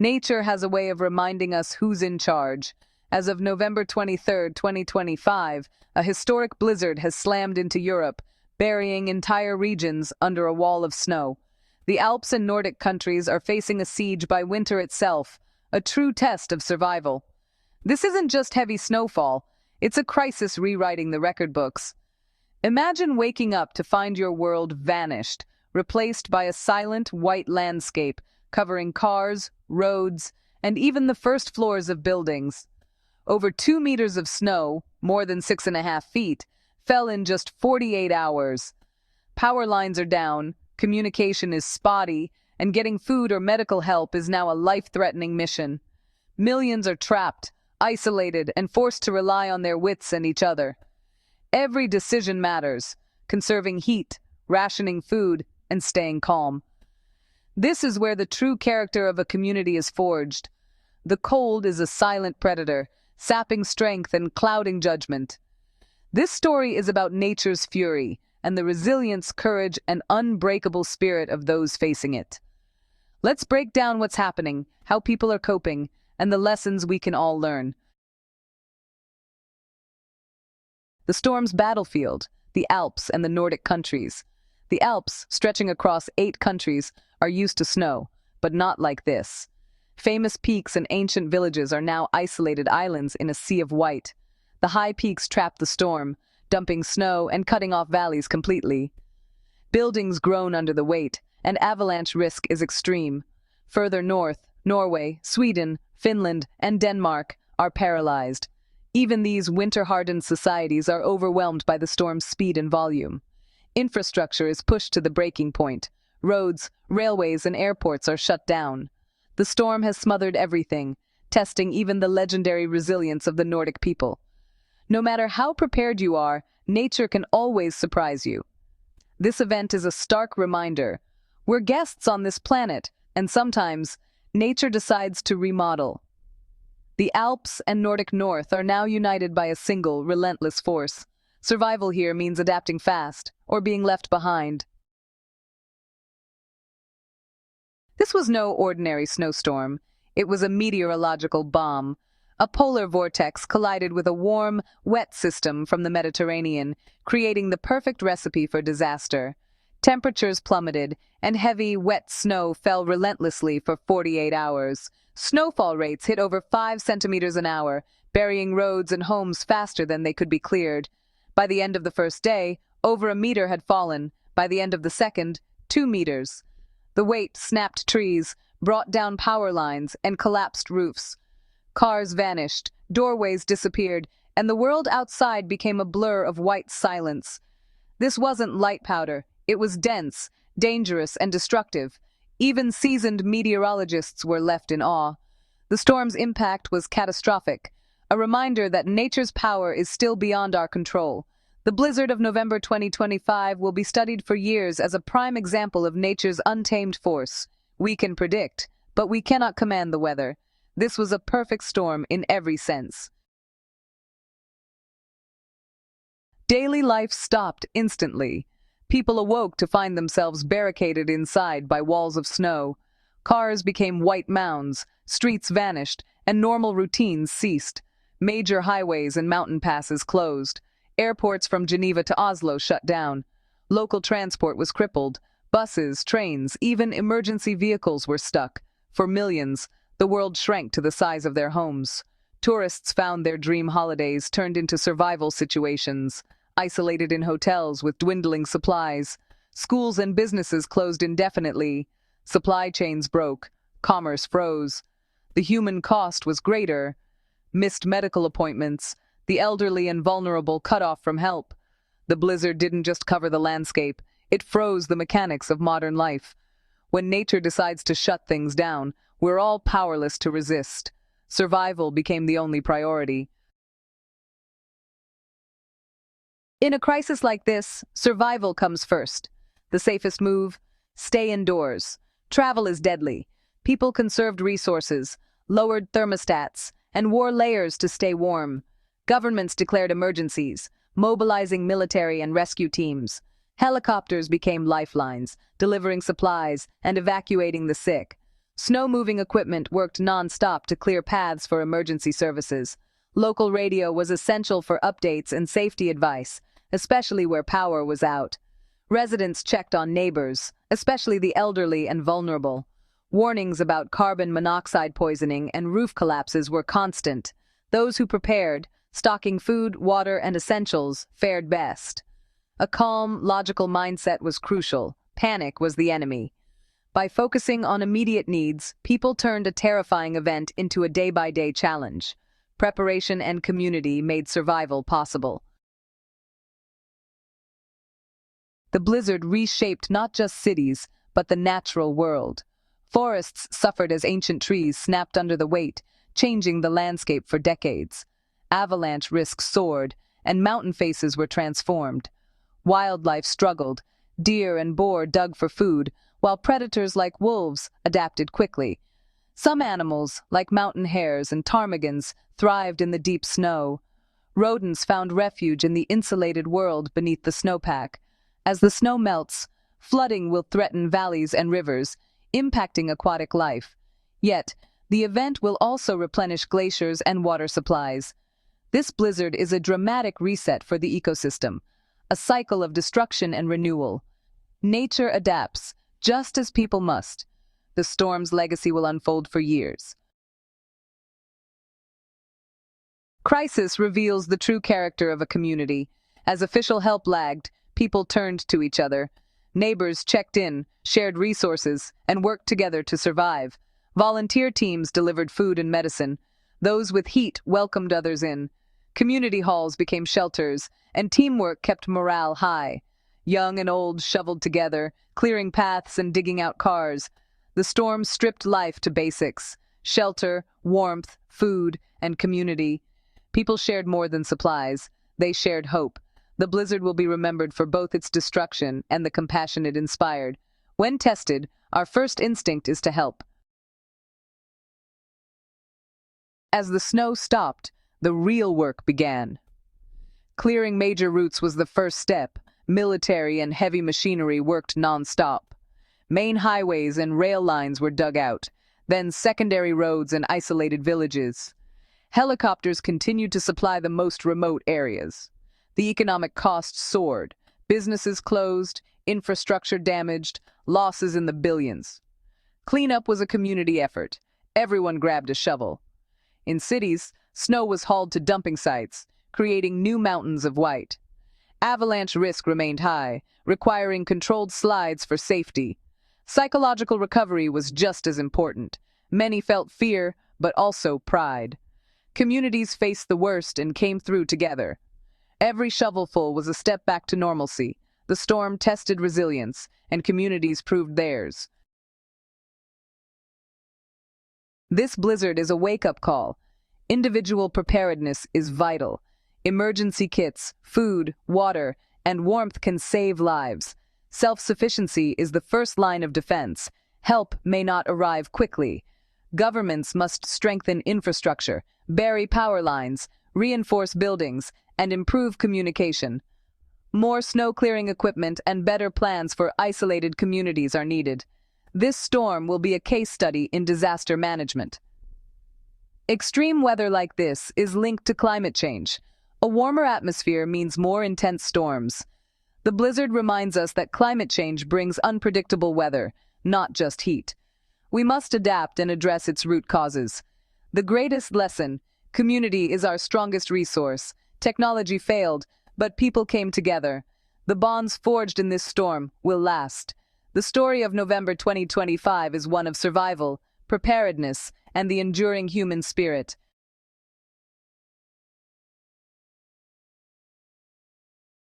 Nature has a way of reminding us who's in charge. As of November 23, 2025, a historic blizzard has slammed into Europe, burying entire regions under a wall of snow. The Alps and Nordic countries are facing a siege by winter itself, a true test of survival. This isn't just heavy snowfall, it's a crisis rewriting the record books. Imagine waking up to find your world vanished, replaced by a silent, white landscape covering cars, roads, and even the first floors of buildings. Over 2 meters of snow, more than 6.5 feet, fell in just 48 hours. Power lines are down, communication is spotty, and getting food or medical help is now a life-threatening mission. Millions are trapped, isolated, and forced to rely on their wits and each other. Every decision matters, conserving heat, rationing food, and staying calm. This is where the true character of a community is forged. The cold is a silent predator, sapping strength and clouding judgment. This story is about nature's fury and the resilience, courage, and unbreakable spirit of those facing it. Let's break down what's happening, how people are coping, and the lessons we can all learn. The storm's battlefield, the Alps and the Nordic countries. The Alps, stretching across 8 countries, are used to snow, but not like this. Famous peaks and ancient villages are now isolated islands in a sea of white. The high peaks trap the storm, dumping snow and cutting off valleys completely. Buildings groan under the weight, and avalanche risk is extreme. Further north, Norway, Sweden, Finland, and Denmark are paralyzed. Even these winter-hardened societies are overwhelmed by the storm's speed and volume. Infrastructure is pushed to the breaking point. Roads, railways, and airports are shut down. The storm has smothered everything, testing even the legendary resilience of the Nordic people. No matter how prepared you are, nature can always surprise you. This event is a stark reminder. We're guests on this planet, and sometimes, nature decides to remodel. The Alps and Nordic North are now united by a single, relentless force. Survival here means adapting fast, or being left behind. This was no ordinary snowstorm. It was a meteorological bomb. A polar vortex collided with a warm, wet system from the Mediterranean, creating the perfect recipe for disaster. Temperatures plummeted, and heavy, wet snow fell relentlessly for 48 hours. Snowfall rates hit over 5 centimeters an hour, burying roads and homes faster than they could be cleared. By the end of the first day, over a meter had fallen. By the end of the second, 2 meters. The weight snapped trees, brought down power lines, and collapsed roofs. Cars vanished, doorways disappeared, and the world outside became a blur of white silence. This wasn't light powder. It was dense, dangerous, and destructive. Even seasoned meteorologists were left in awe. The storm's impact was catastrophic, a reminder that nature's power is still beyond our control. The blizzard of November 2025 will be studied for years as a prime example of nature's untamed force. We can predict, but we cannot command the weather. This was a perfect storm in every sense. Daily life stopped instantly. People awoke to find themselves barricaded inside by walls of snow. Cars became white mounds, streets vanished, and normal routines ceased. Major highways and mountain passes closed. Airports from Geneva to Oslo shut down. Local transport was crippled. Buses, trains, even emergency vehicles were stuck. For millions, the world shrank to the size of their homes. Tourists found their dream holidays turned into survival situations, isolated in hotels with dwindling supplies. Schools and businesses closed indefinitely. Supply chains broke. Commerce froze. The human cost was greater. Missed medical appointments. The elderly and vulnerable cut off from help. The blizzard didn't just cover the landscape, it froze the mechanics of modern life. When nature decides to shut things down, we're all powerless to resist. Survival became the only priority. In a crisis like this, survival comes first. The safest move? Stay indoors. Travel is deadly. People conserved resources, lowered thermostats, and wore layers to stay warm. Governments declared emergencies, mobilizing military and rescue teams. Helicopters became lifelines, delivering supplies and evacuating the sick. Snow-moving equipment worked non-stop to clear paths for emergency services. Local radio was essential for updates and safety advice, especially where power was out. Residents checked on neighbors, especially the elderly and vulnerable. Warnings about carbon monoxide poisoning and roof collapses were constant. Those who prepared, stocking food, water, and essentials, fared best. A calm, logical mindset was crucial. Panic was the enemy. By focusing on immediate needs, people turned a terrifying event into a day-by-day challenge. Preparation and community made survival possible. The blizzard reshaped not just cities, but the natural world. Forests suffered as ancient trees snapped under the weight, changing the landscape for decades. Avalanche risks soared, and mountain faces were transformed. Wildlife struggled. Deer and boar dug for food, while predators like wolves adapted quickly. Some animals, like mountain hares and ptarmigans, thrived in the deep snow. Rodents found refuge in the insulated world beneath the snowpack. As the snow melts, flooding will threaten valleys and rivers, impacting aquatic life. Yet, the event will also replenish glaciers and water supplies. This blizzard is a dramatic reset for the ecosystem, a cycle of destruction and renewal. Nature adapts, just as people must. The storm's legacy will unfold for years. Crisis reveals the true character of a community. As official help lagged, people turned to each other. Neighbors checked in, shared resources, and worked together to survive. Volunteer teams delivered food and medicine. Those with heat welcomed others in. Community halls became shelters, and teamwork kept morale high. Young and old shoveled together, clearing paths and digging out cars. The storm stripped life to basics: shelter, warmth, food, and community. People shared more than supplies. They shared hope. The blizzard will be remembered for both its destruction and the compassion it inspired. When tested, our first instinct is to help. As the snow stopped, the real work began. Clearing major routes was the first step. Military and heavy machinery worked non-stop. Main highways and rail lines were dug out, then secondary roads and isolated villages. Helicopters continued to supply the most remote areas. The economic costs soared. Businesses closed, infrastructure damaged, losses in the billions. Cleanup was a community effort. Everyone grabbed a shovel. In cities, snow was hauled to dumping sites, creating new mountains of white. Avalanche risk remained high, requiring controlled slides for safety. Psychological recovery was just as important. Many felt fear, but also pride. Communities faced the worst and came through together. Every shovelful was a step back to normalcy. The storm tested resilience, and communities proved theirs. This blizzard is a wake-up call. Individual preparedness is vital. Emergency kits, food, water, and warmth can save lives. Self-sufficiency is the first line of defense. Help may not arrive quickly. Governments must strengthen infrastructure, bury power lines, reinforce buildings, and improve communication. More snow-clearing equipment and better plans for isolated communities are needed. This storm will be a case study in disaster management. Extreme weather like this is linked to climate change. A warmer atmosphere means more intense storms. The blizzard reminds us that climate change brings unpredictable weather, not just heat. We must adapt and address its root causes. The greatest lesson: community is our strongest resource. Technology failed, but people came together. The bonds forged in this storm will last. The story of November 2025 is one of survival, preparedness, and the enduring human spirit.